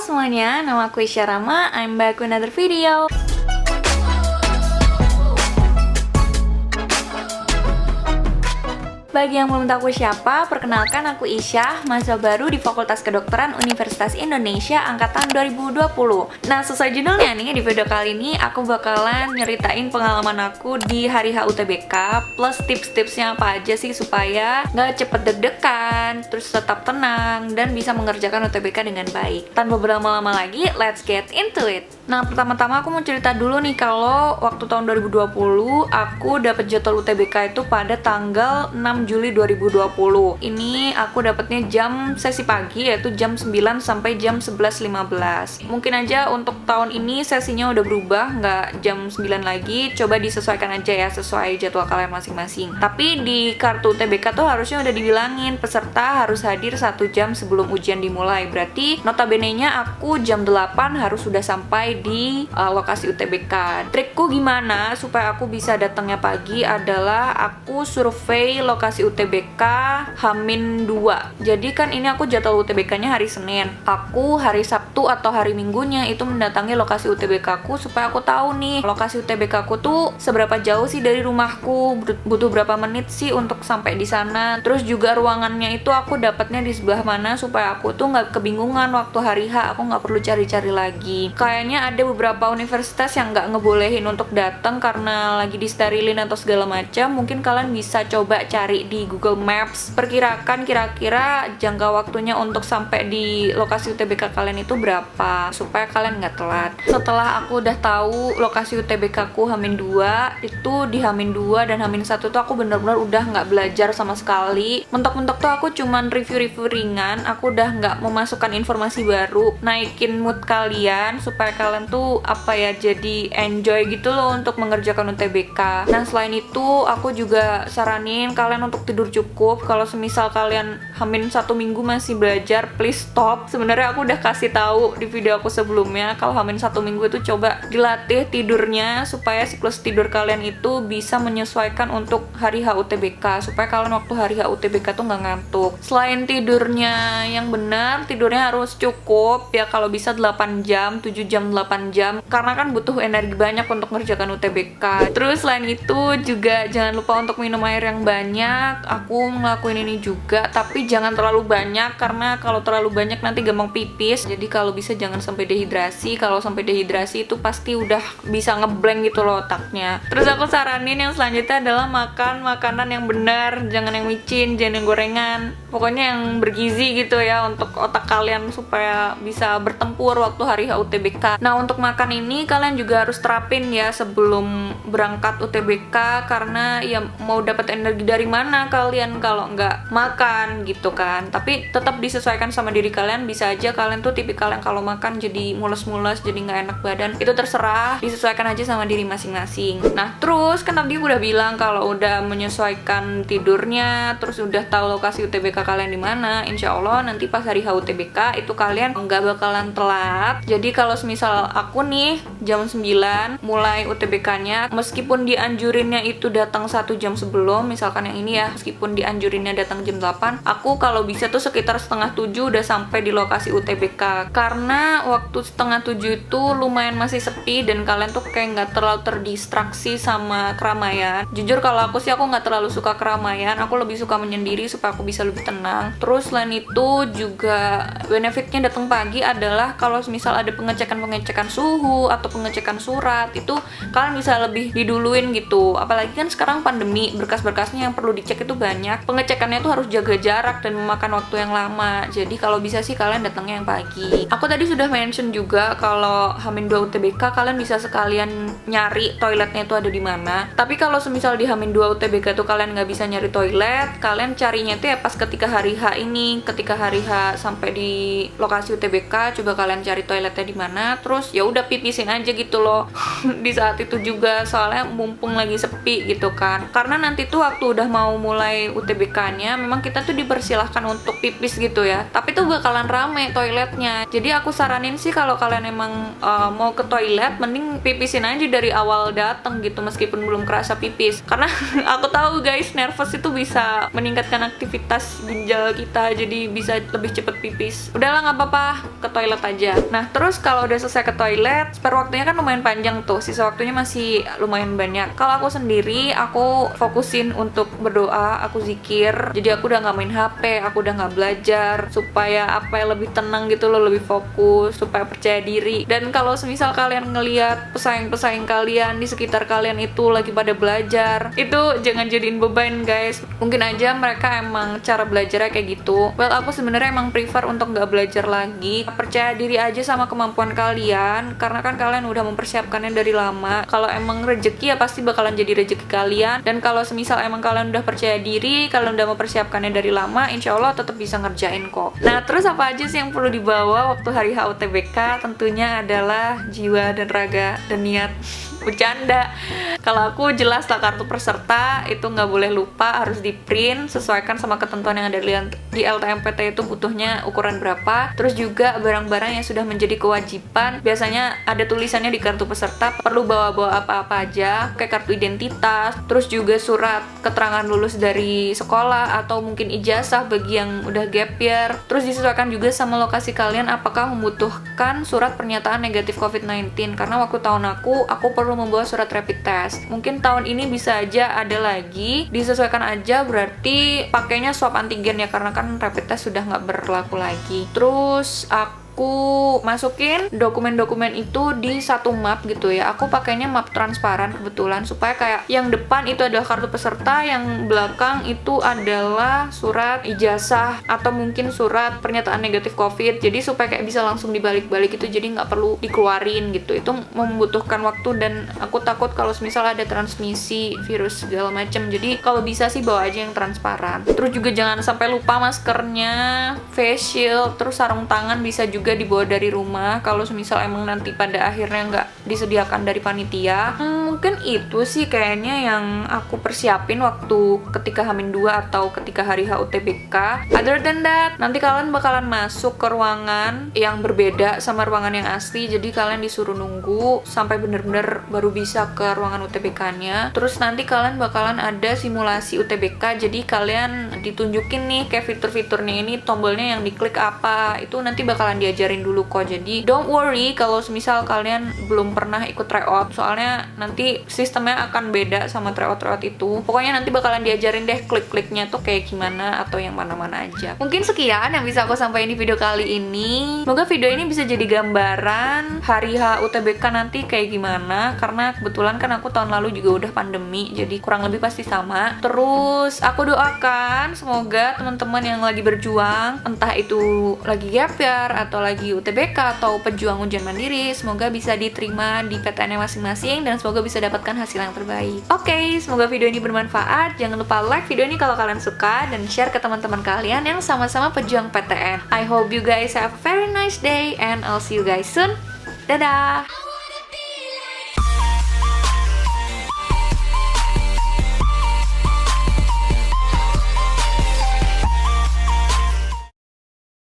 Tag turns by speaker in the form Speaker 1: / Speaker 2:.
Speaker 1: semuanya, nama aku Isya Rama. I'm back with another video. Bagi yang belum tahu siapa, perkenalkan aku Isya, mahasiswa baru di Fakultas Kedokteran Universitas Indonesia angkatan 2020. Nah, sesuai judulnya nih, di video kali ini aku bakalan nyeritain pengalaman aku di hari HUTBK plus tips-tipsnya apa aja sih supaya nggak cepet deg-degan, terus tetap tenang, dan bisa mengerjakan UTBK dengan baik. Tanpa berlama-lama lagi, let's get into it. Nah, pertama-tama aku mau cerita dulu nih kalau waktu tahun 2020 aku dapet jadwal UTBK itu pada tanggal 6 Juli 2020. Ini aku dapetnya jam sesi pagi, yaitu jam 9 sampai jam 11.15. Mungkin aja untuk tahun ini sesinya udah berubah, nggak jam 9 lagi. Coba disesuaikan aja ya, sesuai jadwal kalian masing-masing. Tapi di kartu UTBK tuh harusnya udah dibilangin peserta harus hadir 1 jam sebelum ujian dimulai. Berarti notabene-nya aku jam 8 harus sudah sampai di lokasi UTBK. Trikku gimana supaya aku bisa datangnya pagi adalah aku survei lokasi UTBK H-2. Jadi kan ini aku jadwal UTBK-nya hari Senin. Aku hari Sabtu atau hari Minggunya itu mendatangi lokasi UTBK aku supaya aku tahu nih lokasi UTBK aku tuh seberapa jauh sih dari rumahku, butuh berapa menit sih untuk sampai di sana. Terus juga ruangannya itu aku dapatnya di sebelah mana supaya aku tuh nggak kebingungan waktu hari H, aku nggak perlu cari-cari lagi. Kayaknya ada beberapa universitas yang nggak ngebolehin untuk datang karena lagi disterilin atau segala macam. Mungkin kalian bisa coba cari di Google Maps, perkirakan kira-kira jangka waktunya untuk sampai di lokasi UTBK kalian itu berapa supaya kalian nggak telat. Setelah aku udah tahu lokasi UTBK ku H-2, itu di H-2 dan H-1 tuh aku bener-bener udah nggak belajar sama sekali. Mentok-mentok tuh aku cuman review-review ringan, aku udah nggak memasukkan informasi baru, naikin mood kalian supaya kalian tuh jadi enjoy gitu loh untuk mengerjakan UTBK. Nah, selain itu aku juga saranin kalian untuk tidur cukup. Kalau semisal kalian H-1 minggu masih belajar, please stop. Sebenarnya aku udah kasih tahu di video aku sebelumnya kalau H-1 minggu itu coba dilatih tidurnya supaya siklus tidur kalian itu bisa menyesuaikan untuk hari HUTBK, supaya kalian waktu hari HUTBK tuh nggak ngantuk. Selain tidurnya yang benar, tidurnya harus cukup ya, kalau bisa 8 jam, 7 jam, 8 jam, karena kan butuh energi banyak untuk mengerjakan UTBK. Terus selain itu juga jangan lupa untuk minum air yang banyak. Aku ngelakuin ini juga, tapi jangan terlalu banyak karena kalau terlalu banyak nanti gampang pipis. Jadi kalau bisa jangan sampai dehidrasi. Kalau sampai dehidrasi itu pasti udah bisa ngeblank gitu loh otaknya. Terus aku saranin yang selanjutnya adalah makan makanan yang benar, jangan yang micin, jangan yang gorengan. Pokoknya yang bergizi gitu ya untuk otak kalian supaya bisa bertempur waktu hari HUTBK. Nah, untuk makan ini kalian juga harus terapin ya sebelum berangkat UTBK, karena ya mau dapat energi dari mana kalian kalau nggak makan gitu kan. Tapi tetap disesuaikan sama diri kalian. Bisa aja kalian tuh tipikal yang kalau makan jadi mules-mules, jadi nggak enak badan. Itu terserah, disesuaikan aja sama diri masing-masing. Nah, terus kan tadi udah bilang kalau udah menyesuaikan tidurnya, terus udah tahu lokasi UTBK kalian di mana, insya Allah nanti pas hari HUTBK itu kalian nggak bakalan telat. Jadi kalau semisal aku nih jam 9 mulai UTBK-nya, meskipun dianjurinnya itu datang 1 jam sebelum, misalkan yang ini ya, meskipun dianjurinnya datang jam 8, aku kalau bisa tuh sekitar setengah 7 udah sampai di lokasi UTBK, karena waktu setengah 7 itu lumayan masih sepi dan kalian tuh kayak nggak terlalu terdistraksi sama keramaian. Jujur kalau aku sih aku nggak terlalu suka keramaian, aku lebih suka menyendiri supaya aku bisa lebih tenang. Terus selain itu juga benefitnya datang pagi adalah kalau misal ada pengecekan suhu atau pengecekan surat, itu kalian bisa lebih diduluin gitu. Apalagi kan sekarang pandemi, berkas-berkasnya yang perlu dicek itu banyak. Pengecekannya tuh harus jaga jarak dan memakan waktu yang lama. Jadi kalau bisa sih kalian datangnya yang pagi. Aku tadi sudah mention juga kalau H-2 UTBK kalian bisa sekalian nyari toiletnya itu ada di mana. Tapi kalau semisal di H-2 UTBK tuh kalian nggak bisa nyari toilet, kalian carinya tuh ya pas ketika hari H ini. Ketika hari H sampai di lokasi UTBK, coba kalian cari toiletnya di mana, terus ya udah pipisin aja gitu loh di saat itu juga, soalnya mumpung lagi sepi gitu kan. Karena nanti tuh waktu udah mau mulai UTBK-nya memang kita tuh dipersilahkan untuk pipis gitu ya, tapi tuh bakalan rame toiletnya. Jadi aku saranin sih kalau kalian emang mau ke toilet, mending pipisin aja dari awal datang gitu, meskipun belum kerasa pipis. Karena aku tahu guys, nervous itu bisa meningkatkan aktivitas ginjal kita, jadi bisa lebih cepet pipis. Udahlah nggak apa-apa, ke toilet aja. Nah terus kalau udah selesai ke toilet, spare waktunya kan lumayan panjang tuh, sisa waktunya masih lumayan banyak. Kalau aku sendiri, aku fokusin untuk berdoa, aku zikir. Jadi aku udah nggak main HP, aku udah nggak belajar, supaya lebih tenang gitu loh, lebih fokus, supaya percaya diri. Dan kalau semisal kalian ngelihat pesaing-pesaing kalian di sekitar kalian itu lagi pada belajar, itu jangan jadiin beban guys. Mungkin aja mereka emang cara belajarnya kayak gitu. Well, aku sebenarnya emang prefer untuk nggak belajar lagi. Percaya diri aja sama kemampuan kalian, karena kan kalian udah mempersiapkannya dari lama. Kalau emang rezeki ya pasti bakalan jadi rezeki kalian. Dan kalau semisal emang kalian udah percaya diri, kalian udah mempersiapkannya dari lama, insya Allah tetap bisa ngerjain kok. Nah terus apa aja sih yang perlu dibawa waktu hari HUTBK? Tentunya adalah jiwa dan raga dan niat. Bercanda. Kalau aku jelas lah, kartu peserta itu nggak boleh lupa, harus di print sesuaikan sama ketentuan yang ada di LTMPT itu butuhnya ukuran berapa. Terus juga barang-barang yang sudah menjadi kewajiban, biasanya ada tulisannya di kartu peserta perlu bawa-bawa apa-apa aja, kayak kartu identitas, terus juga surat keterangan lulus dari sekolah atau mungkin ijazah bagi yang udah gap year. Terus disesuaikan juga sama lokasi kalian, apakah membutuhkan surat pernyataan negatif COVID-19, karena waktu tahun aku perlu membawa surat rapid test. Mungkin tahun ini bisa aja ada lagi, disesuaikan aja, berarti pakainya swab antigen ya, karena kan rapid test sudah nggak berlaku lagi. Terus aku masukin dokumen-dokumen itu di satu map gitu ya. Aku pakainya map transparan kebetulan, supaya kayak yang depan itu adalah kartu peserta, yang belakang itu adalah surat ijazah atau mungkin surat pernyataan negatif COVID. Jadi supaya kayak bisa langsung dibalik-balik itu, jadi nggak perlu dikeluarin gitu. Itu membutuhkan waktu dan aku takut kalau misal ada transmisi virus segala macam. Jadi kalau bisa sih bawa aja yang transparan. Terus juga jangan sampai lupa maskernya, face shield, terus sarung tangan bisa juga dibawa dari rumah kalau semisal emang nanti pada akhirnya nggak disediakan dari panitia. Mungkin itu sih kayaknya yang aku persiapin waktu ketika H-2 atau ketika hari HUTBK. Other than that, nanti kalian bakalan masuk ke ruangan yang berbeda sama ruangan yang asli, jadi kalian disuruh nunggu sampai bener-bener baru bisa ke ruangan UTBK-nya. Terus nanti kalian bakalan ada simulasi UTBK, jadi kalian ditunjukin nih kayak fitur-fiturnya, ini tombolnya yang diklik apa, itu nanti bakalan diajarin dulu kok. Jadi don't worry kalau misal kalian belum pernah ikut tryout, soalnya nanti sistemnya akan beda sama tryout itu. Pokoknya nanti bakalan diajarin deh klik-kliknya tuh kayak gimana atau yang mana-mana aja. Mungkin sekian yang bisa aku sampaikan di video kali ini. Semoga video ini bisa jadi gambaran hari HUTBK nanti kayak gimana, karena kebetulan kan aku tahun lalu juga udah pandemi, jadi kurang lebih pasti sama. Terus aku doakan semoga teman-teman yang lagi berjuang, entah itu lagi gap year atau lagi UTBK atau pejuang ujian mandiri, semoga bisa diterima di PTN-nya masing-masing dan semoga bisa dapatkan hasil yang terbaik. Oke, semoga video ini bermanfaat. Jangan lupa like video ini kalau kalian suka dan share ke teman-teman kalian yang sama-sama pejuang PTN. I hope you guys have a very nice day and I'll see you guys soon. Dadah!